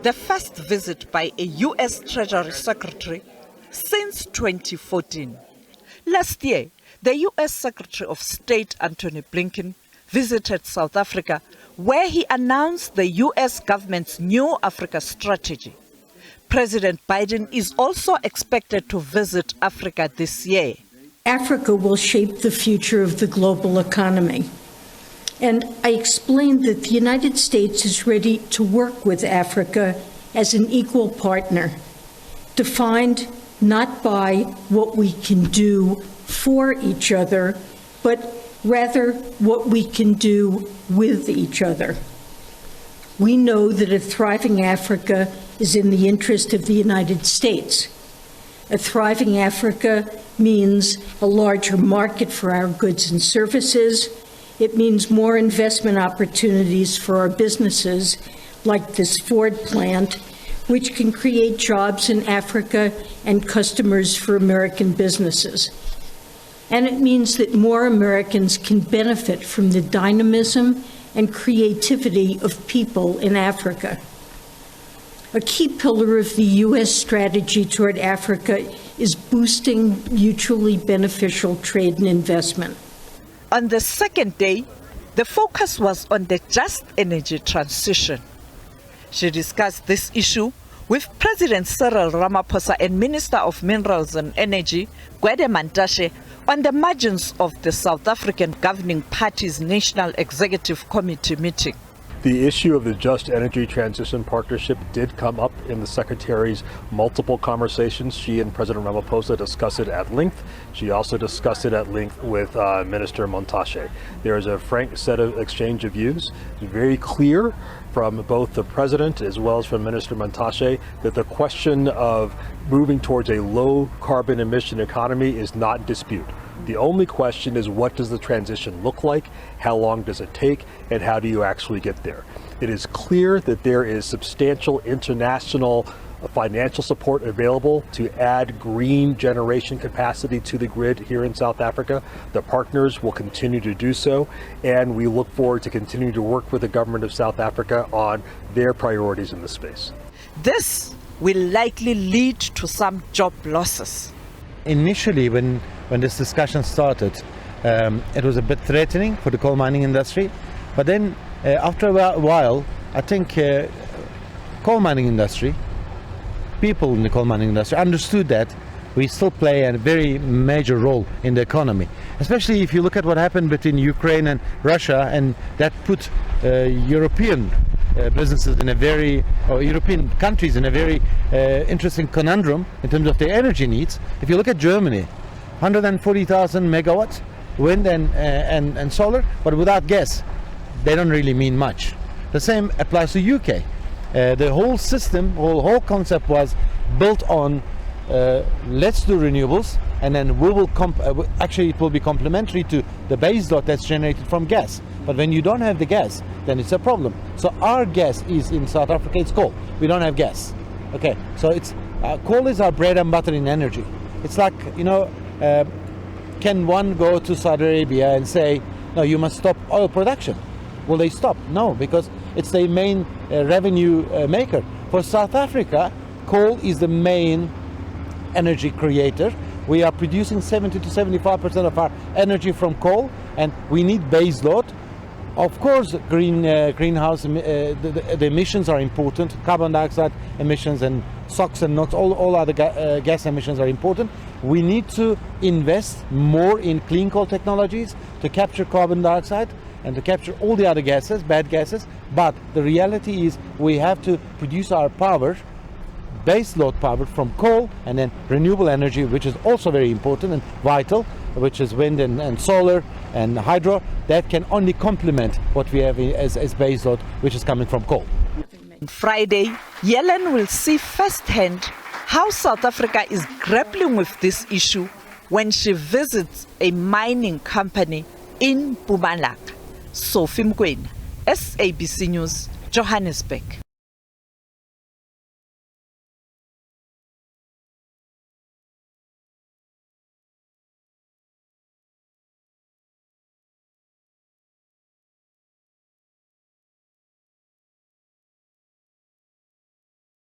the first visit by a U.S. Treasury Secretary since 2014. Last year, the U.S. Secretary of State Antony Blinken visited South Africa, where he announced the U.S. government's new Africa strategy. President Biden is also expected to visit Africa this year. Africa will shape the future of the global economy. And I explained that the United States is ready to work with Africa as an equal partner, defined not by what we can do for each other, but rather what we can do with each other. We know that a thriving Africa is in the interest of the United States. A thriving Africa means a larger market for our goods and services. It means more investment opportunities for our businesses, like this Ford plant, which can create jobs in Africa and customers for American businesses. And it means that more Americans can benefit from the dynamism and creativity of people in Africa. A key pillar of the U.S. strategy toward Africa is boosting mutually beneficial trade and investment. On the second day, the focus was on the just energy transition. She discussed this issue with President Cyril Ramaphosa and Minister of Minerals and Energy, Gwede Mantashe, on the margins of the South African governing party's National Executive Committee meeting. The issue of the Just Energy Transition Partnership did come up in the Secretary's multiple conversations. She and President Ramaphosa discussed it at length. She also discussed it at length with Minister Montashe. There is a frank set of exchange of views. It's very clear from both the President as well as from Minister Montashe that the question of moving towards a low carbon emission economy is not in dispute. The only question is, what does the transition look like? How long does it take? And how do you actually get there? It is clear that there is substantial international financial support available to add green generation capacity to the grid here in South Africa. The partners will continue to do so, and we look forward to continuing to work with the government of South Africa on their priorities in this space. This will likely lead to some job losses. Initially, when this discussion started, it was a bit threatening for the coal mining industry. But then after a while, I think coal mining industry, people in the coal mining industry understood that we still play a very major role in the economy. Especially if you look at what happened between Ukraine and Russia, and that put European businesses in a very, or European countries in a very interesting conundrum in terms of their energy needs. If you look at Germany, 140,000 megawatts wind and solar, but without gas, they don't really mean much. The same applies to UK. The whole system, whole concept was built on let's do renewables, and then we will actually it will be complementary to the base load that's generated from gas. But when you don't have the gas, then it's a problem. So our gas is in South Africa, it's coal. We don't have gas. Okay, so it's coal is our bread and butter in energy. It's like, can one go to Saudi Arabia and say, no, you must stop oil production? Will they stop? No, because it's the main revenue maker. For South Africa, coal is the main energy creator. We are producing 70 to 75% of our energy from coal, and we need base load. Of course, greenhouse the emissions are important. Carbon dioxide emissions and SOx and NOx, all other gas emissions are important. We need to invest more in clean coal technologies to capture carbon dioxide and to capture all the other gases, bad gases. But the reality is we have to produce our power, base load power from coal, and then renewable energy, which is also very important and vital, which is wind and solar and hydro, that can only complement what we have as base load, which is coming from coal. On Friday, Yellen will see firsthand how South Africa is grappling with this issue when she visits a mining company in Mpumalanga. Sophie Mkwena, SABC News, Johannesburg.